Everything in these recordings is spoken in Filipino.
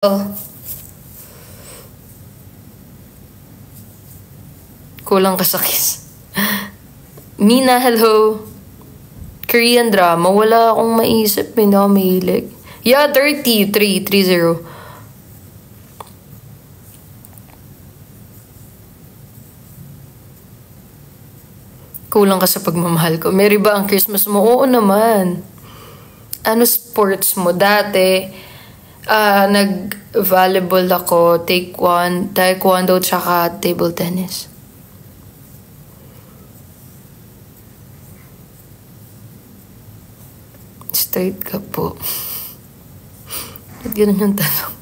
Oh. Kulang ka sa kiss. Mina, hello. Korean drama. Wala akong maisip. Hindi ako mahilig. Yeah, 30. Kulang ka sa pagmamahal ko. Mary ba ang Christmas mo? Oo naman. Ano sports mo? Dati, nag-volleyball ako, taekwondo, tsaka table tennis. Straight ka po. Ba't ganun yung tanong?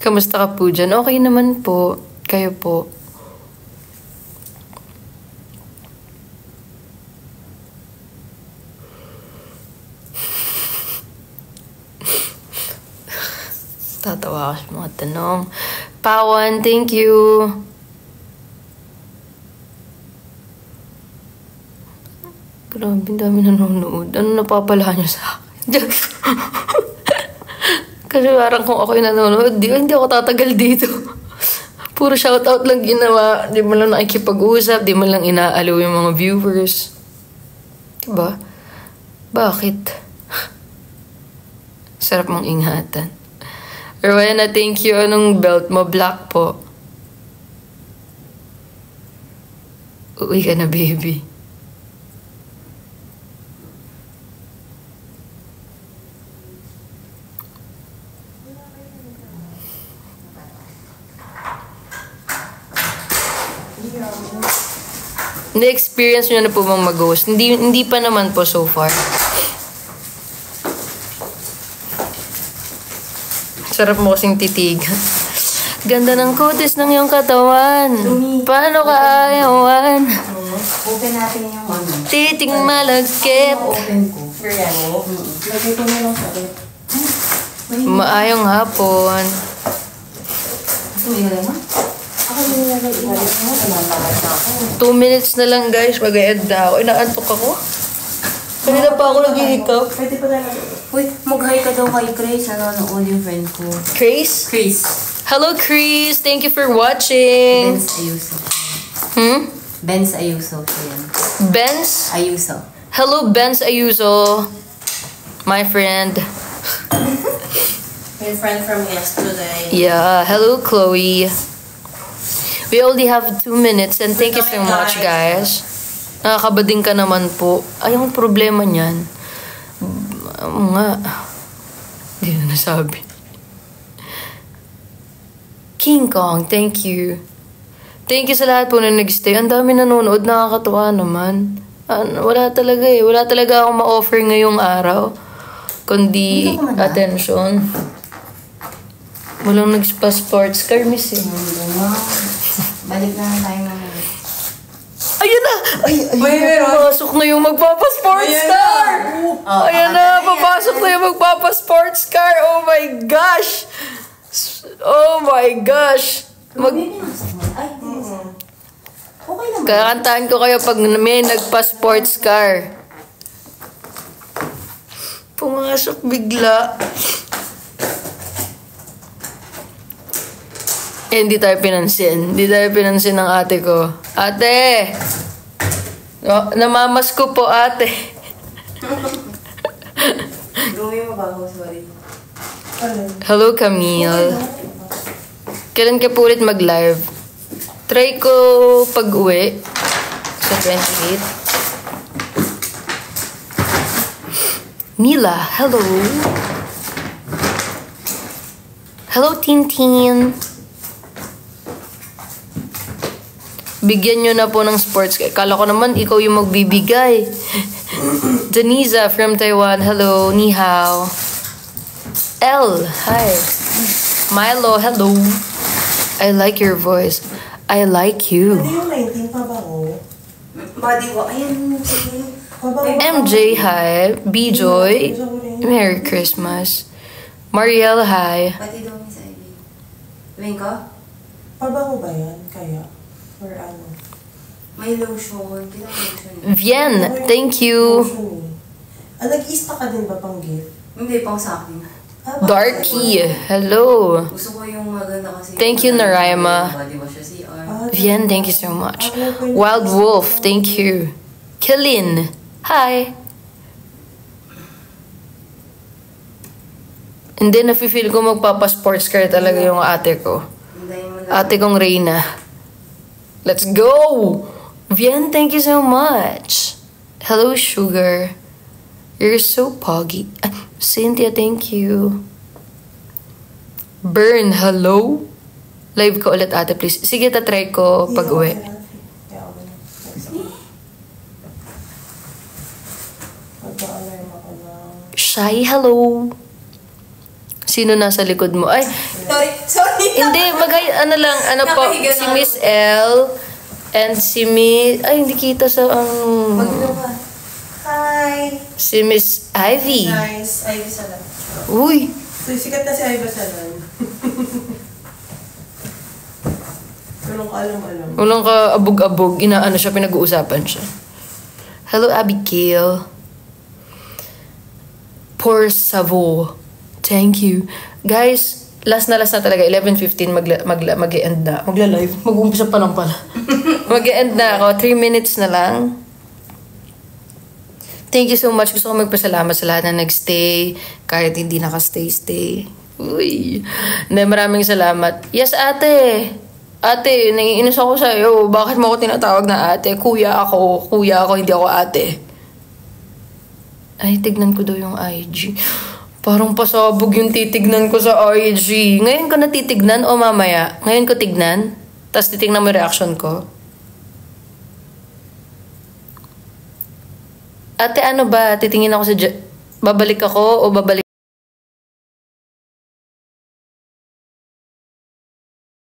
Kamusta ka po dyan? Okay naman po. Kayo po. Tatawa ako sa mga tanong. Pawan, thank you. Grabe, dami nanonood. Ano napapala niyo sa akin? Kasi parang kung ako yung nanonood, hindi ako tatagal dito. Puro shoutout lang ginawa. Di mo lang nakikipag-usap, di mo lang inaalaw yung mga viewers. Diba? Bakit? Sarap mong ingatan. Rowena, thank you. Anong belt mo? Black po. Uwi ka na, baby. Na-experience nyo na po bang mag-ghost? Hindi pa naman po so far. Sarap mo kasing titigan. Ganda ng kutis ng iyong katawan. Paano ka ayawan? Open natin yung ano. Titing malagkit. Open ko. Lagay ko na lang sa bed. Maayong hapon. Gusto mo ilagay mo? Ako yung nilagay mo. 2 minutes na lang guys. Mag-e-end na ako. Inaantok ako. Kanina pa ako nag-iikap. Pwede pa talaga. Uy, mag-hi ka daw kay Chris. Nanonood yung friend ko. Chris? Chris. Hello Chris! Thank you for watching. Benz Ayuso. Benz Ayuso. Yan. Benz? Ayuso. Hello Benz Ayuso. My friend. My friend from yesterday. Yeah. Hello Chloe. We only have 2 minutes and thank you so much guys. Nakakabading ka naman po. Ay, yung problema niyan. Nga. Hindi na nasabi. King Kong, thank you. Thank you sa lahat po na nag-stay. Ang dami nanonood, nakakatuwa naman. Wala talaga eh. Wala talaga akong ma-offer ngayong araw. Kundi attention. Walang nag-sports car, miss eh. Balik na lang tayo naman. Ayun na! Papasok na yung magpapasports car! Ayan na! Papasok na yung magpapasports car! Oh my gosh! Oh my gosh! Okay naman. Kakantahan ko kayo pag may nagpa-sports car. Pumasok bigla. Hindi tayo pinansin. Hindi tayo pinansin ng ate ko. Ate! Namamas ko po, ate. Gawin mo ba ako? Sorry. Hello, Camille. Kailan ka po ulit mag-live? Try ko pag-uwi sa 28. Mila, hello. Hello, Tintin. Bigyan nyo na po ng sports. Kala ko naman ikaw yung magbibigay. Deniza from Taiwan. Hello. Ni hao. L. Hi. Milo. Hello. I like your voice. I like you. Hindi yung 19 pa ba ko? Body ko. Ayan. MJ. Hi. B-Joy. Merry Christmas. Marielle. Hi. Pati daw ni Saidi. Gawin ko? Pabango ba yan? Kaya? Or ano? May lotion. Kailan lotion? Vien, thank you. Nag-ista ka din ba pang gift? Hindi, pang sa akin. Darky, hello. Gusto ko yung maganda kasi. Thank you, Naraima. Body wash siya, CR. Vien, thank you so much. Wild Wolf, thank you. Killin, hi. And then, nafe-feel ko magpapa-sports car talaga yung ate ko. Hintayin mo lang. Ate kong Reyna. Let's go! Vien, thank you so much. Hello, Sugar. You're so poggy. Cynthia, thank you. Burn, hello? Live ko ulit, ate, please. Sige, tatry ko pag uwi. Shy, hello. Sino nasa likod mo? Ay, Sorry. hindi, ano lang, ano po, Nakahiga si na. Miss L and si Miss, ay, hindi kita sa, Magino ka. Hi. si Miss Ivy. Nice. Ivy Salan. Uy, So, sikat na si Ivy Salan. Walang ka alam-alam. walang ka abog-abog, inaano siya, pinag-uusapan siya. Hello, Abigail. Poor Savo. Thank you. Guys, last na talaga, 11:15, mag-e-end na. Magla-live. Mag-uumpisa pa lang pala. Mag-e-end na ako. 3 minutes na lang. Thank you so much. Gusto ko magpasalamat sa lahat na nagstay. Kahit hindi nakastay-stay. Uy. Hindi, maraming salamat. Yes, ate. Ate, naiinis ako sa'yo. Bakit mo ako tinatawag na ate? Kuya ako, hindi ako ate. Ay, tignan ko daw yung IG. Parang pasabog yung titignan ko sa IG. Ngayon ko natitignan o mamaya? Ngayon ko tignan? Tapos titignan mo yung reaction ko? Ate, ano ba? Titingin ako sa... babalik ako o babalik